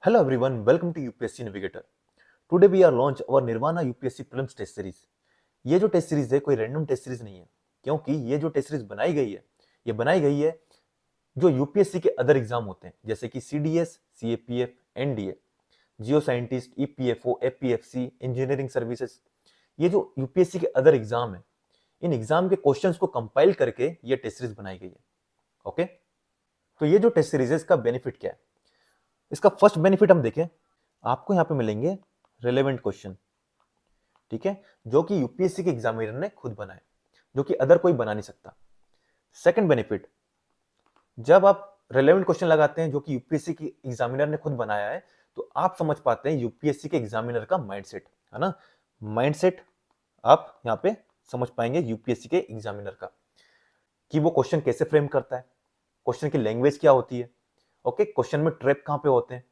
Hello everyone, welcome to UPSC Navigator. Today we are launch our Nirvana UPSC Prelims test series. ये जो test series है कोई random test series नहीं है, क्योंकि ये जो टेस्ट सीरीज बनाई गई है जो यूपीएससी के अदर एग्जाम होते हैं, जैसे कि सीडीएस, सीएपीएफ, एनडीए, जियो scientist, EPFO, APFC, engineering services. ये जो यूपीएससी के अदर एग्जाम है, इन एग्जाम के क्वेश्चंस को कंपाइल करके ये टेस्ट सीरीज बनाई गई है। ओके, तो ये जो टेस्ट सीरीज है इसका बेनिफिट क्या है? इसका फर्स्ट बेनिफिट हम देखें, आपको यहां पे मिलेंगे रिलेवेंट क्वेश्चन, ठीक है, जो कि यूपीएससी के एग्जामिनर ने खुद बनाए, जो कि अदर कोई बना नहीं सकता। सेकंड बेनिफिट, जब आप रिलेवेंट क्वेश्चन लगाते हैं जो कि यूपीएससी के एग्जामिनर ने खुद बनाया है, तो आप समझ पाते हैं यूपीएससी के एग्जामिनर का माइंडसेट, है ना। माइंडसेट आप यहां पे समझ पाएंगे यूपीएससी के एग्जामिनर का, कि वो क्वेश्चन कैसे फ्रेम करता है, क्वेश्चन की लैंग्वेज क्या होती है, ओके, क्वेश्चन में ट्रैप कहां पे होते हैं,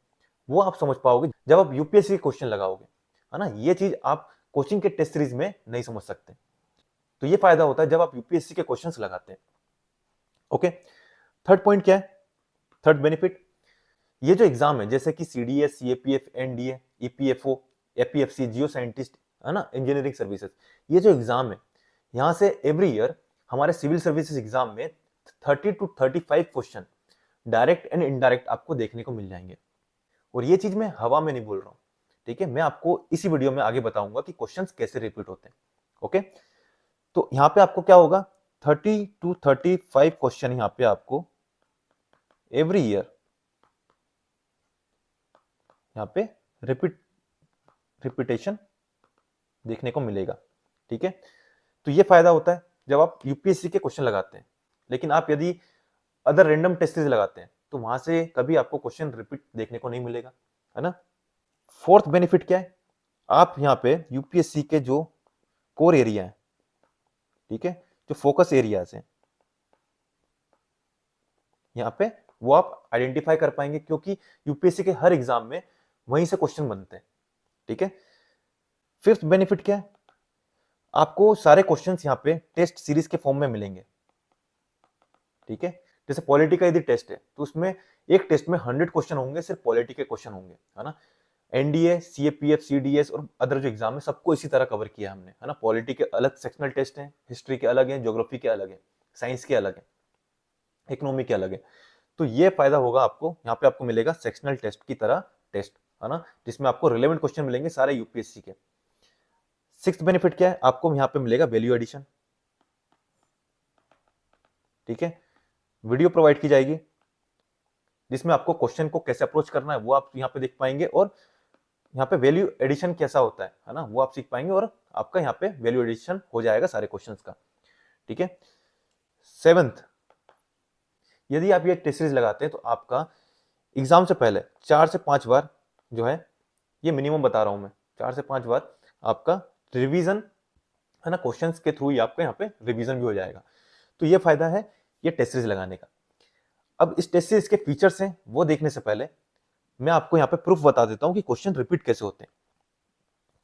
वो आप समझ पाओगे जब आप यूपीएससी के क्वेश्चन लगाओगे, है ना। ये चीज आप कोचिंग के टेस्ट सीरीज में नहीं समझ सकते, तो ये फायदा होता है जब आप यूपीएससी के क्वेश्चंस लगाते हैं। ओके, थर्ड पॉइंट क्या है? थर्ड बेनिफिट, ये जो एग्जाम है जैसे कि CDS, CAPF, NDA, EPFO, APFC, जियो साइंटिस्ट, है ना, इंजीनियरिंग सर्विसेज, ये जो एग्जाम है, यहां से एवरी ईयर हमारे सिविल सर्विसेज एग्जाम में 30 to 35 question direct and indirect आपको देखने को मिल जाएंगे। और ये चीज मैं हवा में नहीं बोल रहा हूं, ठीक है, मैं आपको इसी वीडियो में आगे बताऊंगा कि क्वेश्चंस कैसे रिपीट होते हैं। ओके, तो यहां पे आपको क्या होगा, 30 to 35 क्वेश्चन यहां पे आपको एवरी ईयर यहां पे रिपीटेशन देखने को मिलेगा, ठीक है। तो ये फायदा होता है जब आप यूपीएससी के क्वेश्चन लगाते हैं। लेकिन आप यदि अदर रैंडम टेस्ट लगाते हैं तो वहां से कभी आपको क्वेश्चन रिपीट देखने को नहीं मिलेगा, है ना। फोर्थ बेनिफिट क्या है, आप यहाँ पे यूपीएससी के जो कोर एरिया है, ठीक है, जो फोकस एरियाज हैं यहाँ पे, वो आप आइडेंटिफाई कर पाएंगे, क्योंकि यूपीएससी के हर एग्जाम में वहीं से क्वेश्चन बनते हैं, ठीक है। फिफ्थ बेनिफिट क्या है, आपको सारे क्वेश्चंस यहाँ पे टेस्ट सीरीज के फॉर्म में मिलेंगे, ठीक है। जैसे पॉलिटी का यदि टेस्ट है तो उसमें एक टेस्ट में 100 क्वेश्चन होंगे, सिर्फ पॉलिटी के क्वेश्चन होंगे, है ना। एनडीए, सीएपीएफ, सीडीएस और अदर जो एग्जाम है सबको इसी तरह कवर किया हमने, है ना। पॉलिटी के अलग सेक्शनल टेस्ट हैं, हिस्ट्री के अलग हैं, ज्योग्राफी के अलग हैं, साइंस के अलग हैं, इकोनॉमी के अलग है। तो ये फायदा होगा आपको, यहाँ पे आपको मिलेगा सेक्शनल टेस्ट की तरह टेस्ट, है ना, जिसमें आपको रिलेवेंट क्वेश्चन मिलेंगे सारे यूपीएससी के। सिक्स्थ बेनिफिट क्या है, आपको यहाँ पे मिलेगा वैल्यू एडिशन, ठीक है। वीडियो प्रोवाइड की जाएगी जिसमें आपको क्वेश्चन को कैसे अप्रोच करना है वो आप यहाँ पे देख पाएंगे, और यहाँ पे वैल्यू एडिशन कैसा होता है ना, वो आप सीख पाएंगे, और आपका यहाँ पे वैल्यू एडिशन हो जाएगा सारे क्वेश्चंस का, ठीक है। सेवंथ, यदि आप ये टेस्ट सीरीज लगाते हैं तो आपका एग्जाम से पहले 4 से 5 बार जो है, ये मिनिमम बता रहा हूं मैं, 4 से 5 बार आपका रिवीजन, है ना, क्वेश्चंस के थ्रू ही आपका यहाँ पे रिवीजन भी हो जाएगा। तो ये फायदा है ये टेस्ट सीरीज लगाने का। अब इस टेस्ट सीरीज के फीचर्स हैं वो देखने से पहले मैं आपको यहाँ पे प्रूफ बता देता हूँ कि क्वेश्चन रिपीट कैसे होते हैं।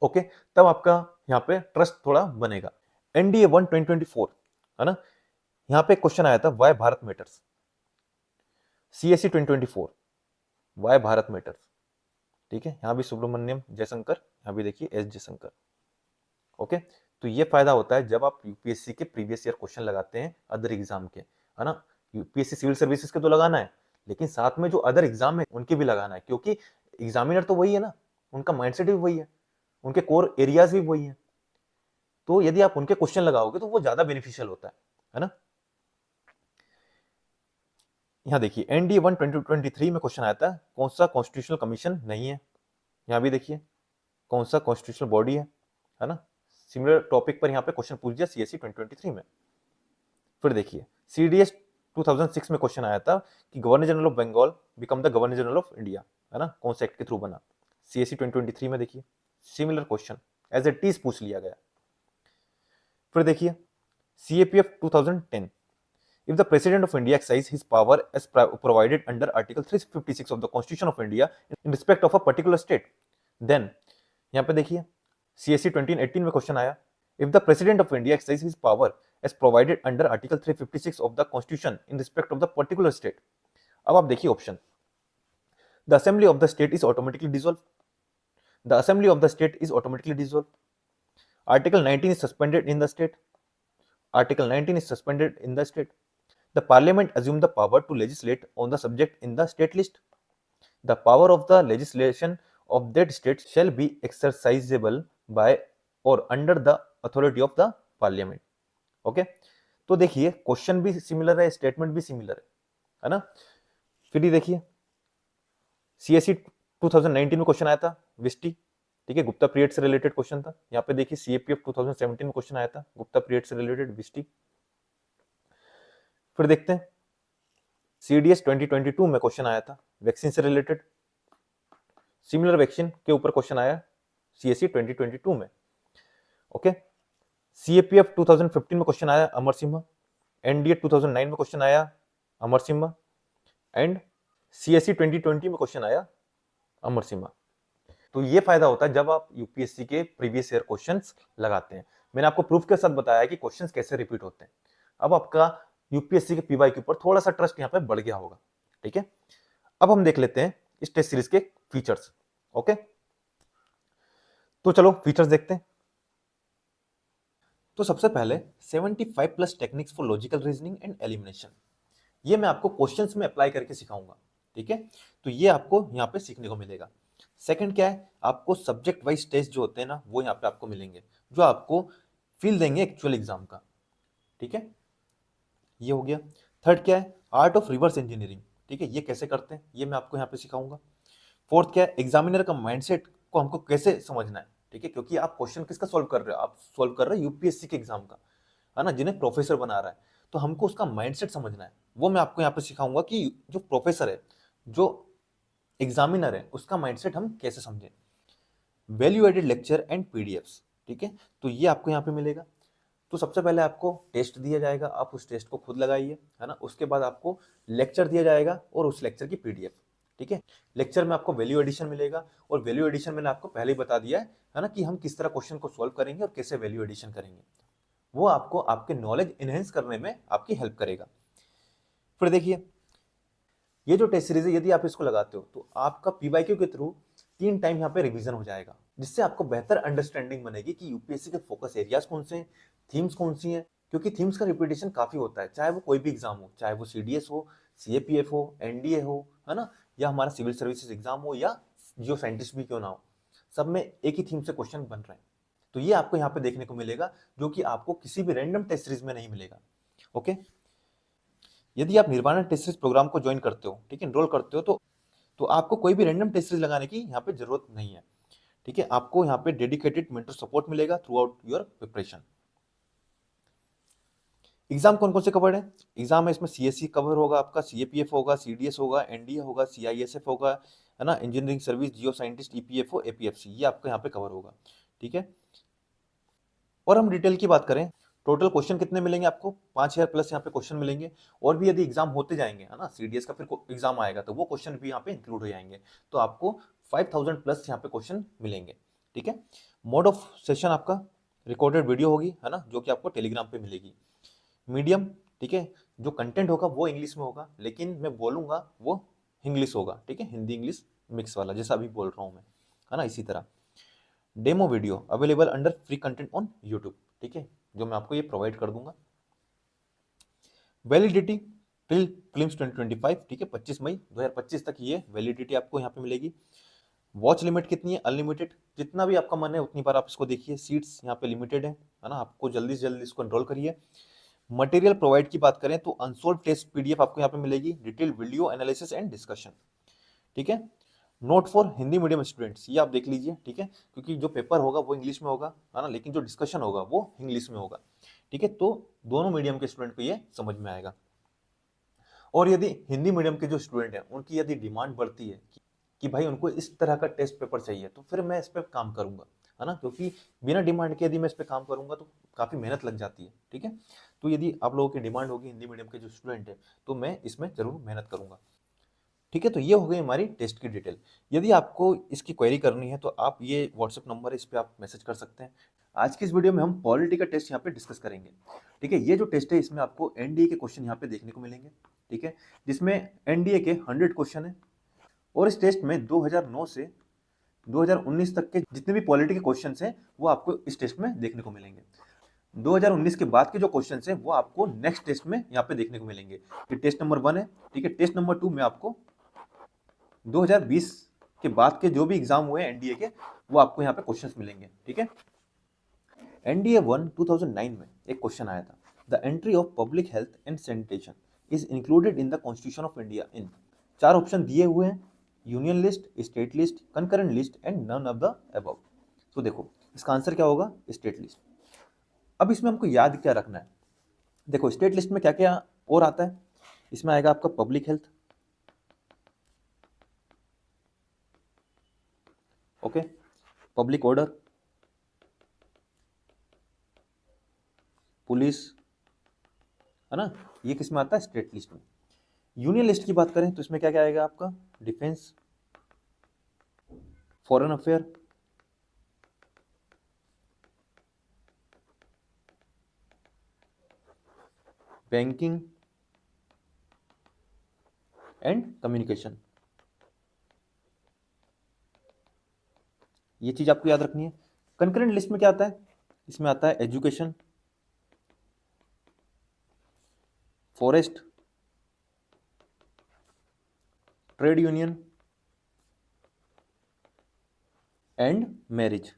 ओके, तब आपका यहाँ पे ट्रस्ट थोड़ा बनेगा। एनडीए 1 2024, है ना, यहाँ पे क्वेश्चन आया था why Bharat matters. CSC 2024, why Bharat matters, ठीक है, यहाँ भी सुब्रमण्यम जयशंकर, यहाँ भी देखिए एस जयशंकर। ओके, तो ये फायदा होता है जब आप यूपीएससी के प्रीवियस ईयर क्वेश्चन लगाते हैं अदर एग्जाम के, है ना। यूपीएससी सिविल सर्विसेज के तो लगाना है, लेकिन साथ में जो अदर एग्जाम है उनके भी लगाना है, क्योंकि एग्जामिनर तो वही है ना, उनका माइंडसेट भी वही है, उनके कोर एरियाज भी वही है। तो यदि आप उनके क्वेश्चन लगाओगे तो वो ज्यादा बेनिफिशियल होता है ना। यहाँ देखिए एनडीए 1 2023 में क्वेश्चन आया था कौन सा कॉन्स्टिट्यूशनल कमीशन नहीं है, यहाँ भी देखिए कौन सा कॉन्स्टिट्यूशनल बॉडी है ना। सिमिलर टॉपिक पर यहाँ पे क्वेश्चन पूछ दिया सीएससी 2023 में। फिर देखिए सीडीएस 2006 में क्वेश्चन आया था कि governor general of Bengal become the governor general of India, है ना, कौन से एक्ट के थ्रू बना। सीएससी 2023 में देखिए similar question as it is पूछ लिया गया। फिर देखिए CAPF 2010, if the president of India exercise his power as provided under article 356 of the constitution of India in respect of a particular state, then यहाँ पे देखिए CSC 2018 में question आया, if the president of India exercise his power as provided under article 356 of the constitution in respect of the particular state। अब आप देखिए option, the assembly of the state is automatically dissolve, the assembly of the state is automatically dissolve, article 19 is suspended in the state, article 19 is suspended in the state, the parliament assume the power to legislate on the subject in the state list, the power of the legislation of that state shall be exercisable by or under the authority of the parliament. Okay तो देखिए question भी similar है, statement भी similar है ना। फिर ये देखिए सीएससी 2019 में क्वेश्चन आया था विस्टी, ठीक है, गुप्ता पीरियड से रिलेटेड क्वेश्चन था। यहाँ पे देखिए सीएपीएफ 2017 में क्वेश्चन आया था गुप्ता पीरियड से रिलेटेड विस्टी। फिर देखते हैं सीडीएस 2022 में क्वेश्चन आया था वैक्सीन से रिलेटेड, सिमिलर वैक्सीन के ऊपर क्वेश्चन आया सीएससी 2022 में। ओके सीएपीएफ 2015 में क्वेश्चन आया अमर सिम्हा, एनडीए 2009 में क्वेश्चन आया अमर सिम्हा, एंड सीएससी 2020 में क्वेश्चन आया अमर सिम्हा। तो ये फायदा होता है जब आप यूपीएससी के प्रीवियस ईयर क्वेश्चंस लगाते हैं। मैंने आपको प्रूफ के साथ बताया कि क्वेश्चंस कैसे रिपीट होते हैं। अब आपका यूपीएससी के पीवाई के ऊपर थोड़ा सा ट्रस्ट यहाँ पे बढ़ गया होगा, ठीक है। अब हम देख लेते हैं इस टेस्ट सीरीज के फीचर्स। ओके तो चलो फीचर्स देखते हैं। तो सबसे पहले 75 plus techniques for logical reasoning and elimination, ये मैं आपको क्वेश्चंस में अप्लाई करके सिखाऊंगा, ठीक है। तो ये आपको यहाँ पे सीखने को मिलेगा। सेकंड क्या है, आपको सब्जेक्ट वाइज टेस्ट जो होते हैं ना वो यहाँ पे आपको मिलेंगे, जो आपको फील देंगे एक्चुअल एग्जाम का, ठीक है, ये हो गया। थर्ड क्या है, आर्ट ऑफ रिवर्स इंजीनियरिंग, ठीक है, ये कैसे करते हैं ये मैं आपको यहाँ पे सिखाऊंगा। फोर्थ क्या है, एग्जामिनर का माइंडसेट को हमको कैसे समझना है, ठीक है, क्योंकि आप क्वेश्चन किसका सॉल्व कर रहे हो, आप सॉल्व कर रहे हो यूपीएससी के एग्जाम का, है ना, जिन्हें प्रोफेसर बना रहा है, तो हमको उसका माइंडसेट समझना है। वो मैं आपको यहाँ पे सिखाऊंगा कि जो प्रोफेसर है, जो एग्जामिनर है, उसका माइंडसेट हम कैसे समझें। Value added lecture and PDFs, ठीक है, तो ये आपको यहाँ पे मिलेगा। तो सबसे पहले आपको टेस्ट दिया जाएगा, आप उस टेस्ट को खुद लगाइए, है ना। उसके बाद आपको लेक्चर दिया जाएगा और उस लेक्चर की पीडीएफ, ठीक है। लेक्चर में आपको वैल्यू एडिशन मिलेगा, और वैल्यू एडिशन मैंने आपको पहले ही बता दिया है ना, कि हम किस तरह क्वेश्चन को सॉल्व करेंगे और कैसे वैल्यू एडिशन करेंगे। वो आपको आपके नॉलेज इनहेंस करने में आपकी हेल्प करेगा। फिर देखिए ये जो टेस्ट सीरीज है, यदि आप इसको लगाते हो तो आपका पीवाईक्यू के थ्रू 3 टाइम यहाँ पे रिवीजन हो जाएगा, जिससे आपको बेहतर अंडरस्टैंडिंग बनेगी कि यूपीएससी के फोकस एरियाज कौन से हैं, थीम्स कौन सी हैं, क्योंकि थीम्स का रिपीटेशन काफी होता है, चाहे वो कोई भी एग्जाम हो, चाहे वो सीडीएस हो, सीएपीएफ हो, एनडीए हो, है ना, या हमारा सिविल सर्विसेज एग्जाम हो, या जियो साइंटिस्ट भी क्यों ना हो, सब में एक ही थीम से क्वेश्चन बन रहे हैं। तो ये आपको यहाँ पे देखने को मिलेगा, जो कि आपको किसी भी रैंडम टेस्ट सीरीज में नहीं मिलेगा। ओके यदि आप निर्वाणा टेस्ट सीरीज प्रोग्राम को ज्वाइन करते हो, ठीक है, एनरोल करते हो, तो आपको कोई भी रैंडम टेस्ट सीरीज लगाने की यहाँ पे जरूरत नहीं है, ठीक है। आपको यहाँ पे डेडिकेटेड मेंटर सपोर्ट मिलेगा through out your preparation. Exam कौन कौन से कवर्ड है, एग्जाम है इसमें सीएससी कवर होगा, आपका सीएपीएफ होगा, सीडीएस होगा, एनडीए होगा, सीआईएसएफ होगा, है ना, इंजीनियरिंग सर्विस, जियो साइंटिस्ट, ईपीएफओ, एपीएफसी, ये आपको यहाँ पे कवर होगा, ठीक है। और हम डिटेल की बात करें, टोटल क्वेश्चन कितने मिलेंगे आपको, 5000 प्लस यहाँ पे क्वेश्चन मिलेंगे। और भी यदि एग्जाम होते जाएंगे, है ना, सीडीएस का फिर एग्जाम आएगा तो वो क्वेश्चन भी यहाँ पे इंक्लूड हो जाएंगे, तो आपको 5000 प्लस यहाँ पे क्वेश्चन मिलेंगे, ठीक है। मोड ऑफ सेशन आपका रिकॉर्डेड वीडियो होगी, है ना, जो कि आपको टेलीग्राम पे मिलेगी। मीडियम, ठीक है, जो कंटेंट होगा वो इंग्लिश में होगा, लेकिन मैं बोलूंगा वो इंग्लिश होगा, ठीक है, हिंदी इंग्लिश मिक्स वाला, जैसा अभी बोल रहा हूँ मैं, है ना। इसी तरह demo video available under free content on YouTube, ठीक है, जो मैं आपको ये प्रोवाइड कर दूंगा। वैलिडिटी टिल फिल्म्स 2025, ठीक है, 25 मई 2025 तक ये वैलिडिटी आपको यहाँ पे मिलेगी। वॉच लिमिट कितनी है, अनलिमिटेड, जितना भी आपका मन है उतनी बार आप इसको देखिए, सीट्स यहाँ पे लिमिटेड है ना, आपको जल्दी से जल्दी इसको एनरोल करिए। मटेरियल प्रोवाइड की बात करें तो अनसोल्व टेस्ट पीडीएफ आपको यहाँ पे मिलेगी, detail video analysis and discussion, ठीक है। Note for Hindi medium students, ये आप देख लीजिए, ठीक है, क्योंकि जो पेपर होगा वो इंग्लिश में होगा, है ना, लेकिन जो डिस्कशन होगा वो इंग्लिश में होगा, ठीक है, तो दोनों मीडियम के स्टूडेंट को ये समझ में आएगा। और यदि हिंदी मीडियम के जो स्टूडेंट हैं उनकी यदि डिमांड बढ़ती है कि भाई उनको इस तरह का टेस्ट पेपर चाहिए, तो फिर मैं इस पर काम करूंगा, है ना, क्योंकि बिना डिमांड के यदि मैं इस पर काम करूंगा तो काफ़ी मेहनत लग जाती है, ठीक है। तो यदि आप लोगों की डिमांड होगी हिंदी मीडियम के जो स्टूडेंट है, तो मैं इसमें जरूर मेहनत करूंगा, ठीक है। तो ये हो गई हमारी टेस्ट की डिटेल। यदि आपको इसकी क्वेरी करनी है तो आप ये व्हाट्सएप नंबर है, इस पर आप मैसेज कर सकते हैं। आज की इस वीडियो में हम पॉलिटी का टेस्ट यहाँ पे डिस्कस करेंगे, ठीक है। ये जो टेस्ट है इसमें आपको एनडीए के क्वेश्चन यहाँ पे देखने को मिलेंगे, ठीक है, जिसमें एनडीए के 100 क्वेश्चन है और इस टेस्ट में 2009 से 2019 तक के जितने भी पॉलिटी के क्वेश्चंस हैं वो आपको इस टेस्ट में देखने को मिलेंगे। 2019 के बाद के जो क्वेश्चंस हैं वो आपको नेक्स्ट टेस्ट में यहाँ पे देखने को मिलेंगे। ये टेस्ट नंबर 1 है, ठीक है। टेस्ट नंबर 2 में आपको 2020 के बाद के जो भी एग्जाम हुए एनडीए के वो आपको यहाँ पे क्वेश्चंस मिलेंगे, ठीक है। एनडीए 1 2009 में एक क्वेश्चन आया था, the entry of public health and sanitation is included in the constitution of India in. 4 option दिए हुए हैं, union list, state list, concurrent list and none of the above. तो देखो इसका आंसर क्या होगा, स्टेट लिस्ट। अब इसमें हमको याद क्या रखना है, देखो स्टेट लिस्ट में क्या क्या और आता है, इसमें आएगा आपका public health, okay, public order, police, है ना, ये किस में आता है, स्टेट लिस्ट में। यूनियन लिस्ट की बात करें तो इसमें क्या क्या आएगा आपका, defence, foreign affair, banking and communication. ये चीज आपको याद रखनी है। कंकरेंट लिस्ट में क्या आता है, इसमें आता है education, forest, trade union and marriage,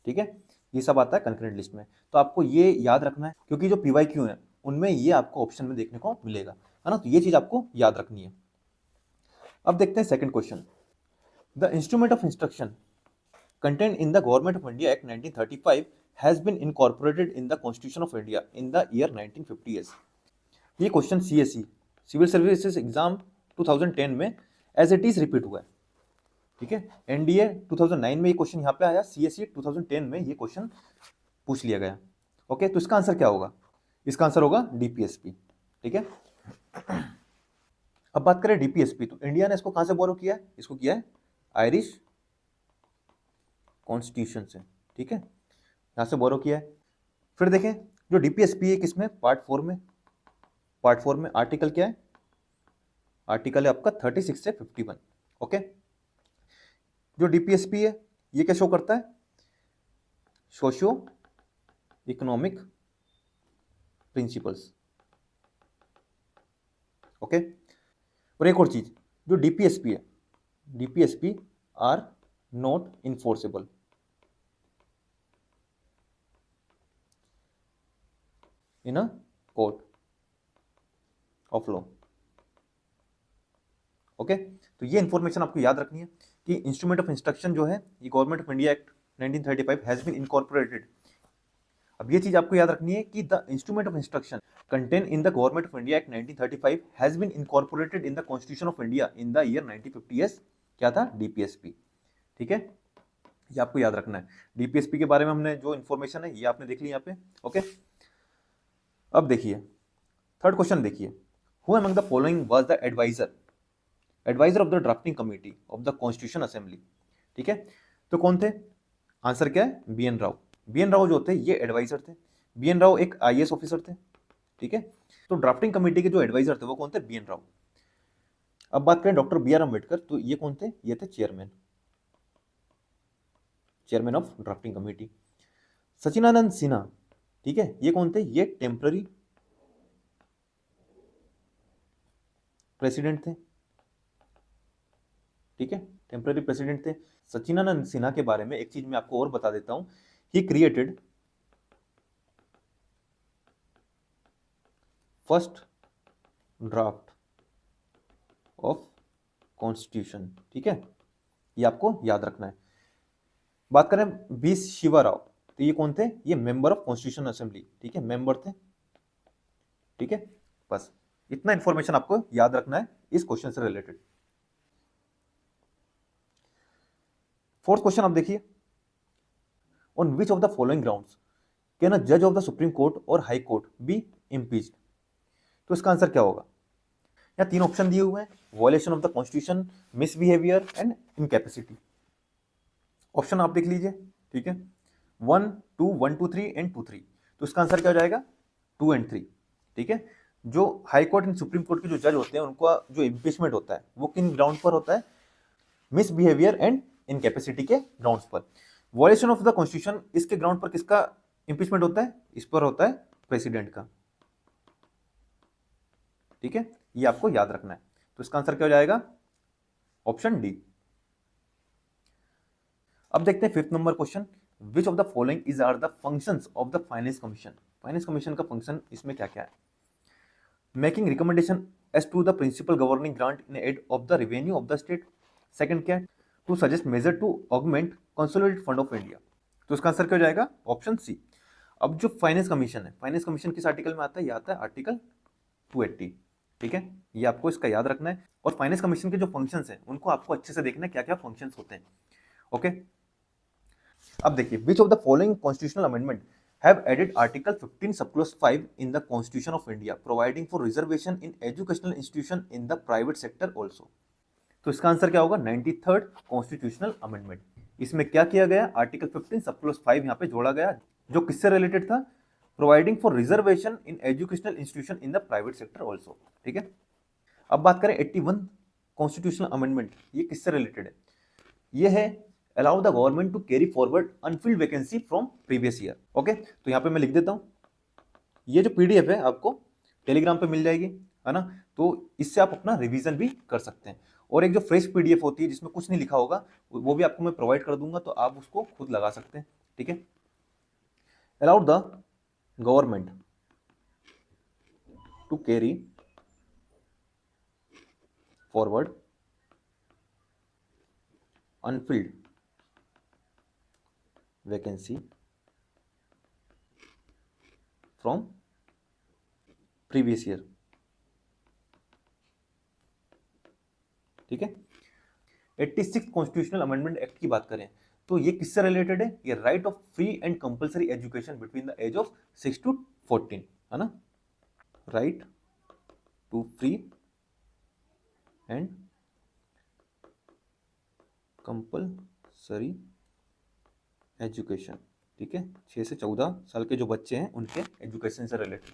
ठीक है। ये सब आता है कंकरेंट लिस्ट में। तो आपको ये याद रखना है क्योंकि जो पीवाईक्यू है उनमें ये आपको ऑप्शन में देखने को मिलेगा, है ना। तो ये चीज आपको याद रखनी है। अब देखते हैं second question, the instrument of instruction contained in the Government of India Act 1935 has been incorporated in the Constitution of India in the year 1950s। ये question CSE civil services exam 2010 में एज इट इज रिपीट हुआ है, ठीक है। NDA 2009 में ये question यहाँ पे आया, सीएसई 2010 में ये क्वेश्चन पूछ लिया गया, ओके। तो इसका आंसर क्या होगा, इसका आंसर होगा डीपीएसपी, ठीक है। अब बात करें डीपीएसपी, तो इंडिया ने इसको कहां से बोरो किया है, इसको किया है आयरिश कॉन्स्टिट्यूशन से, ठीक है, यहां से बोरो किया है। फिर देखें जो डीपीएसपी है किसमें, पार्ट 4 में। पार्ट 4 में आर्टिकल क्या है, आर्टिकल है आपका 36 से 51, ओके। जो डीपीएसपी है ये क्या शो करता है, सोशियो इकोनॉमिक प्रिंसिपल्स, ओके। और एक और चीज, जो डीपीएसपी है, DPSP are not enforceable, in a court of law, okay. तो ये इंफॉर्मेशन आपको याद रखनी है कि इंस्ट्रूमेंट ऑफ इंस्ट्रक्शन जो है ये government of India act 1935 has been incorporated. अब ये चीज आपको याद रखनी है कि the instrument of instruction contain in the government of India act 1935 has been incorporated in the constitution of India in the year 1950s, क्या था, डीपीएसपी, ठीक है। ये आपको याद रखना है। डीपीएसपी के बारे में हमने जो इन्फॉर्मेशन है ये आपने देख ली यहाँ पे, ओके। अब देखिए थर्ड क्वेश्चन देखिए, who among the following was the adviser of the drafting committee of the constitution assembly, ठीक है। तो कौन थे, आंसर क्या है, बीएन राव। बीएन राव जो थे ये एडवाइजर थे। बीएन राव एक आईएएस ऑफिसर थे, ठीक है। तो ड्राफ्टिंग कमेटी के जो एडवाइजर थे वो कौन थे, बीएन राव। अब बात करें डॉक्टर बी आर अम्बेडकर, तो ये कौन थे, ये थे chairman of drafting committee. Sachchidananda Sinha, ठीक है, ये कौन थे, ये टेम्पररी प्रेसिडेंट थे, ठीक है, टेम्पररी प्रेसिडेंट थे। सचिनानंद सिन्हा के बारे में एक चीज मैं आपको और बता देता हूं, he created first draft of constitution, ठीक है, ये आपको याद रखना है। बात करें बी शिवा राव, तो ये कौन थे, ये मेंबर ऑफ कॉन्स्टिट्यूशन असेंबली, ठीक है, मेंबर थे, ठीक है। बस इतना इंफॉर्मेशन आपको याद रखना है इस क्वेश्चन से रिलेटेड। फोर्थ क्वेश्चन आप देखिए, on which of the following grounds can अ जज ऑफ द सुप्रीम कोर्ट और हाई कोर्ट बी इम्पीच्ड। तो इसका आंसर क्या होगा, यहाँ 3 ऑप्शन दिए हुए हैं, violation of the constitution, misbehaviour and incapacity. Option आप देख लीजिए, ठीक है, 1, 2, 1, 2, 3 एंड 2, 3। तो इसका आंसर क्या हो जाएगा, 2 एंड 3, ठीक है। जो high court and supreme court के जो जज होते हैं उनका जो इम्पीचमेंट होता है वो किन ग्राउंड पर होता है? मिसबिहेवियर एंड इनकैपेसिटी के ग्राउंड्स पर। वॉयलेशन ऑफ द कॉन्स्टिट्यूशन इसके ग्राउंड पर किसका इम्पीचमेंट होता है? इस पर होता है प्रेसिडेंट का। ठीक है, ये आपको याद रखना है। तो इसका आंसर क्या हो जाएगा? Option D. अब देखते हैं fifth number question, which of the following is are the functions of the finance commission. Finance commission का फंक्शन इसमें क्या क्या है? Making recommendation as to the principal governing grant in aid of the revenue of the state. Second क्या है? To suggest measure to augment consolidated fund of India. तो इसका answer क्या हो जाएगा? Option C. अब जो फाइनेंस कमीशन है, फाइनेंस कमीशन किस आर्टिकल में आता है? ये आता है आर्टिकल 280। ठीक है, ये आपको इसका याद रखना है। और फाइनेंस कमीशन के जो फंक्शंस हैं उनको आपको अच्छे से देखना है क्या क्या फंक्शंस होते हैं। ओके, अब देखिए, which of the following constitutional amendment have added article 15 sub clause 5 in the constitution of India providing for reservation in educational institution in the private sector also. तो इसका आंसर क्या होगा? 93rd constitutional amendment. इसमें क्या किया गया? Article 15 sub clause 5 यहाँ पे जोड़ा गया, जो किससे रिलेटेड था? Providing for reservation in educational institution in the private sector also. ठीक है, अब बात करें 81 कॉन्स्टिट्यूशनल अमेंडमेंट, ये किससे रिलेटेड है? ये है allow the government to carry forward unfilled vacancy from previous year. Okay, तो यहाँ पे मैं लिख देता हूँ, ये जो पीडीएफ है आपको टेलीग्राम पे मिल जाएगी, है ना? तो इससे आप अपना रिवीजन भी कर सकते हैं। और एक जो फ्रेश पीडीएफ होती है जिसमें कुछ नहीं लिखा होगा, वो भी आपको मैं प्रोवाइड कर दूंगा, तो आप उसको खुद लगा सकते हैं। ठीक है, allowed the government to carry forward unfilled vacancy from previous year. ठीक है, 86 कॉन्स्टिट्यूशनल अमेंडमेंट एक्ट की बात करें तो ये किससे रिलेटेड है? ये right of free and compulsory education between the age of 6 to 14, है ना? Right to free and compulsory education. ठीक है, 6 से 14 साल के जो बच्चे हैं उनके एजुकेशन से रिलेटेड।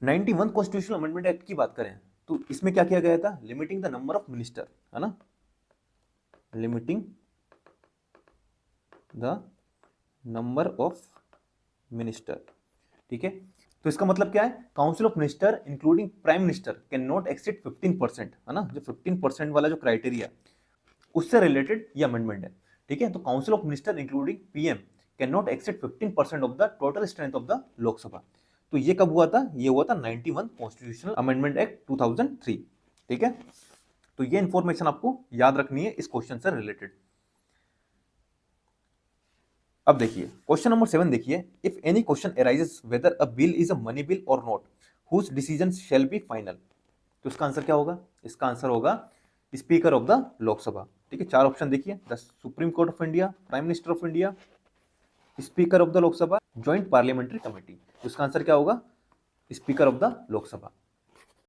91 कॉन्स्टिट्यूशनल अमेंडमेंट एक्ट की बात करें तो इसमें क्या किया गया था? Limiting the number of minister, है ना? Limiting the number of minister. ठीक है, तो इसका मतलब क्या है? Council of minister including prime minister can not exceed 15%, है ना? जो 15% वाला जो क्राइटेरिया उससे रिलेटेड ये अमेंडमेंट है। ठीक है, तो council of minister including PM can not exceed 15% of the total strength of the Lok Sabha. तो ये कब हुआ था? ये हुआ था 91 कॉन्स्टिट्यूशनल अमेंडमेंट एक्ट 2003। ठीक है, तो ये इंफॉर्मेशन आपको याद रखनी है इस क्वेश्चन से रिलेटेड। अब देखिए क्वेश्चन नंबर 7 देखिए, if any question arises whether a bill is a money bill और not whose decision shall be final. तो इसका आंसर क्या होगा? इसका आंसर होगा स्पीकर ऑफ द लोकसभा। ठीक है, 4 ऑप्शन देखिए, the supreme court of India, prime minister of India, speaker of the Lok Sabha, joint parliamentary committee. तो इसका आंसर क्या होगा? Speaker of the Lok Sabha.